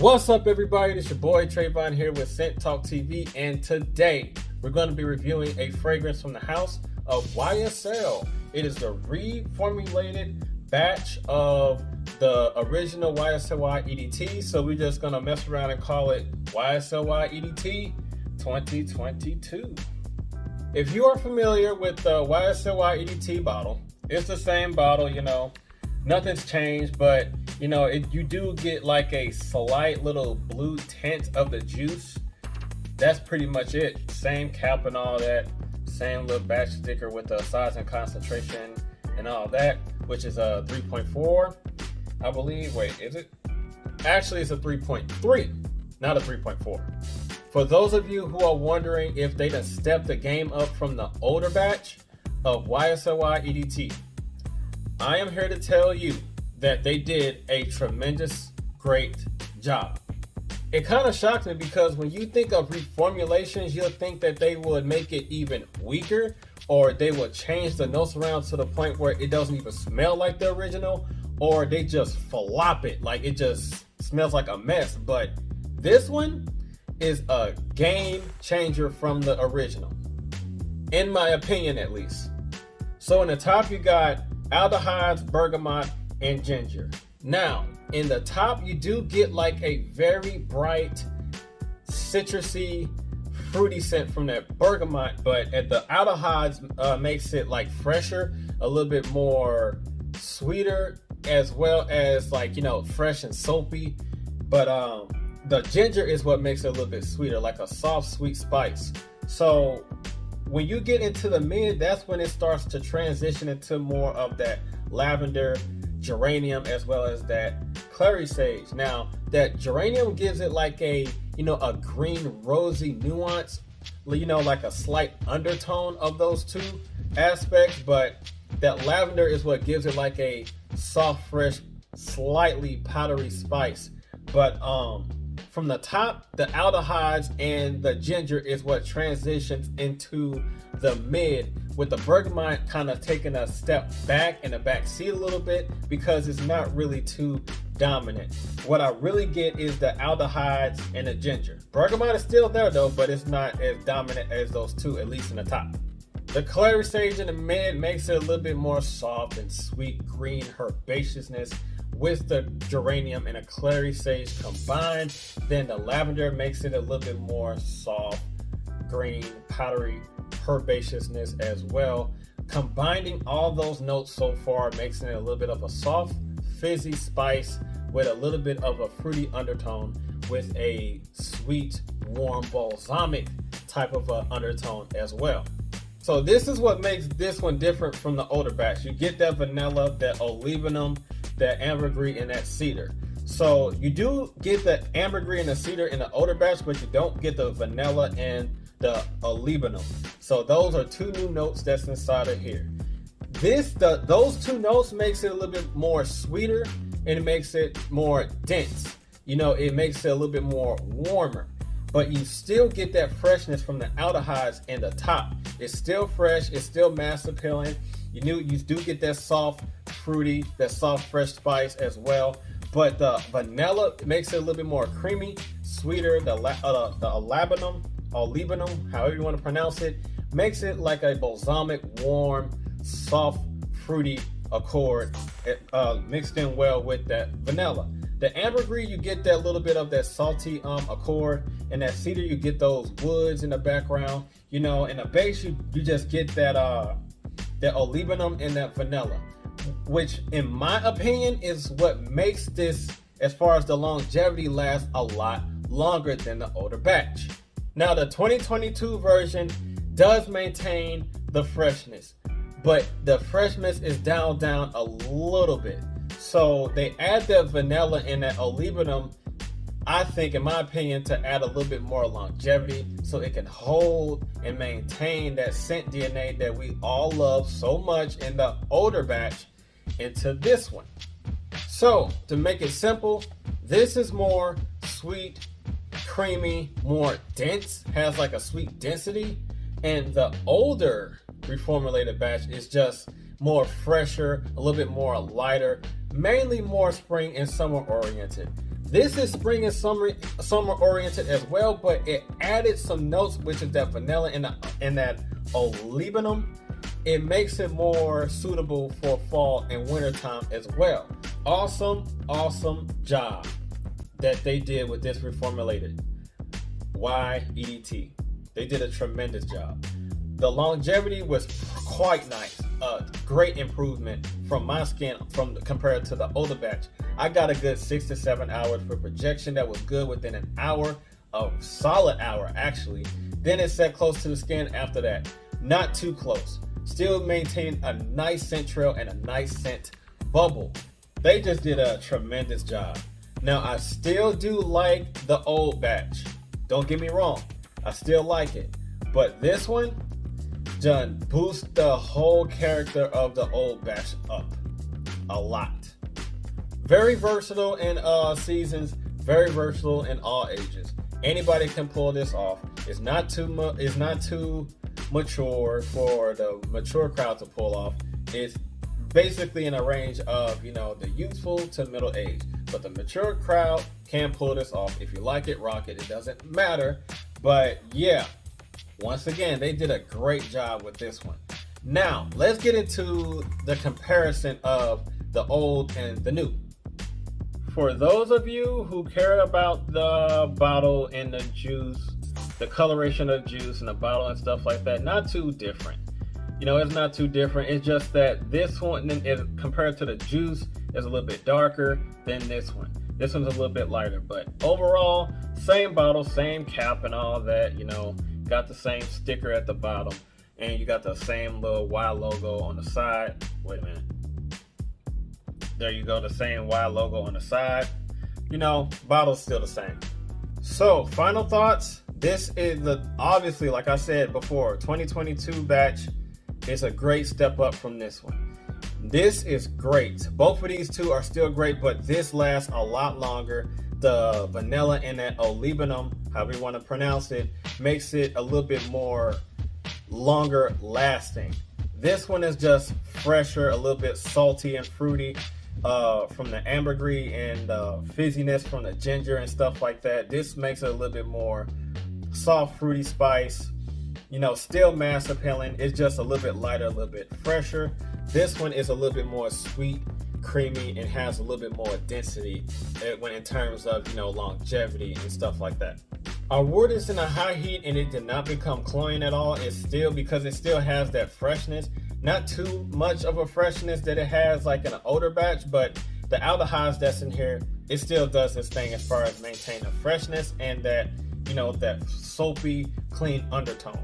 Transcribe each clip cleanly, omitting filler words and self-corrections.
What's up, everybody? It's your boy Trayvon here with Scent Talk TV, and today we're going to be reviewing a fragrance from the house of YSL. It is the reformulated batch of the original YSL Y EDT, so we're just going to mess around and call it YSL Y EDT 2022. If you are familiar with the YSL Y EDT bottle, it's the same bottle, nothing's changed, but you do get like a slight little blue tint of the juice. That's pretty much it. Same cap and all that, same little batch sticker with the size and concentration and all that, which is a 3.4, I believe. Wait, is it? Actually, it's a 3.3, not a 3.4. For those of you who are wondering if they done stepped the game up from the older batch of YSL Y EDT, I am here to tell you that they did a tremendous, great job. It kind of shocked me because when you think of reformulations, you'll think that they would make it even weaker, or they would change the notes around to the point where it doesn't even smell like the original, or they just flop it, like it just smells like a mess. But this one is a game changer from the original, in my opinion at least. So in the top you got aldehydes, bergamot, and ginger. Now, in the top, you do get like a very bright, citrusy, fruity scent from that bergamot, but at the aldehydes makes it like fresher, a little bit more sweeter, as well as like, fresh and soapy. But the ginger is what makes it a little bit sweeter, like a soft, sweet spice. So when you get into the mid, that's when it starts to transition into more of that lavender, geranium, as well as that clary sage. Now, that geranium gives it like a green rosy nuance, like a slight undertone of those two aspects, but that lavender is what gives it like a soft, fresh, slightly powdery spice. But from the top, the aldehydes and the ginger is what transitions into the mid, with the bergamot kind of taking a step back in the back seat a little bit because it's not really too dominant. What I really get is the aldehydes and the ginger. Bergamot is still there though, but it's not as dominant as those two, at least in the top. The clary sage in the mid makes it a little bit more soft and sweet green herbaceousness with the geranium and a clary sage combined. Then the lavender makes it a little bit more soft, green, powdery herbaceousness as well. Combining all those notes so far makes it a little bit of a soft, fizzy spice with a little bit of a fruity undertone with a sweet, warm, balsamic type of undertone as well. So this is what makes this one different from the older batch. You get that vanilla, that olibanum, that ambergris, and that cedar. So you do get the ambergris and the cedar in the older batch, but you don't get the vanilla and the olibanum. So those are two new notes that's inside of here. Those two notes makes it a little bit more sweeter, and it makes it more dense. It makes it a little bit more warmer. But you still get that freshness from the aldehydes in the top. It's still fresh, it's still mass appealing. You do get that soft, fruity, that soft, fresh spice as well. But the vanilla makes it a little bit more creamy, sweeter. The olibanum, however you want to pronounce it, makes it like a balsamic, warm, soft, fruity accord, mixed in well with that vanilla. The ambergris, you get that little bit of that salty accord, and that cedar, you get those woods in the background. In the base, you just get that olibanum and that vanilla, which in my opinion is what makes this, as far as the longevity, last a lot longer than the older batch. Now, the 2022 version does maintain the freshness, but the freshness is down a little bit. So they add that vanilla and that olibanum, I think, in my opinion, to add a little bit more longevity so it can hold and maintain that scent DNA that we all love so much in the older batch into this one. So to make it simple, this is more sweet, creamy, more dense, has like a sweet density, and the older reformulated batch is just more fresher, a little bit more lighter, mainly more spring and summer oriented. This is spring and summer oriented as well, but it added some notes, which is that vanilla and that olibanum. It makes it more suitable for fall and winter time as well. Awesome job that they did with this reformulated Y EDT. They did a tremendous job. The longevity was quite nice. A great improvement from my skin compared to the older batch. I got a good 6 to 7 hours for projection. That was good within an hour, a solid hour actually. Then it set close to the skin after that. Not too close. Still maintaining a nice scent trail and a nice scent bubble. They just did a tremendous job. Now I still do like the old batch. Don't get me wrong. I still like it. But this one done boost the whole character of the old batch up a lot. Very versatile in seasons, very versatile in all ages. Anybody can pull this off. It's not too mature for the mature crowd to pull off. It's basically in a range of, you know, the youthful to middle age. But the mature crowd can pull this off. If you like it, rock it. It doesn't matter. But yeah, once again, they did a great job with this one. Now, let's get into the comparison of the old and the new. For those of you who care about the bottle and the juice, the coloration of juice and the bottle and stuff like that, not too different. You know, it's not too different. It's just that this one, is compared to the juice, is a little bit darker than this one. This one's a little bit lighter, but overall, same bottle, same cap and all that, you know, got the same sticker at the bottom, and you got the same little Y logo on the side. Wait a minute. There you go, the same Y logo on the side. You know, bottle's still the same. So, final thoughts. This is obviously, like I said before, 2022 batch is a great step up from this one. This is great. Both of these two are still great, but this lasts a lot longer. The vanilla and that olibanum, however you want to pronounce it, makes it a little bit more longer lasting. This one is just fresher, a little bit salty and fruity from the ambergris and fizziness from the ginger and stuff like that. This makes it a little bit more soft, fruity spice. You know, still mass appealing. It's just a little bit lighter, a little bit fresher. This one is a little bit more sweet, creamy, and has a little bit more density when in terms of, you know, longevity and stuff like that. I wore this in a high heat and it did not become cloying at all. It's still, because it still has that freshness. Not too much of a freshness that it has like in an older batch, but the aldehydes that's in here, it still does this thing as far as maintaining freshness and that, you know, that soapy, clean undertone.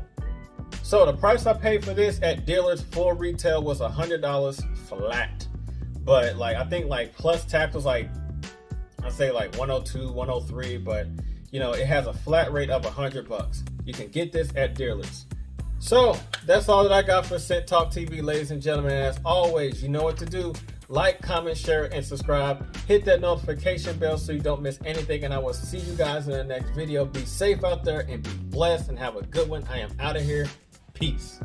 So the price I paid for this at dealers full retail was $100 flat. But like, I think like plus tax was like, I'd say like 102, 103, but you know, it has a flat rate of $100. You can get this at dealers. So that's all that I got for Scent Talk TV, ladies and gentlemen. As always, you know what to do. Like, comment, share, and subscribe. Hit that notification bell so you don't miss anything. And I will see you guys in the next video. Be safe out there and be blessed and have a good one. I am out of here. Peace.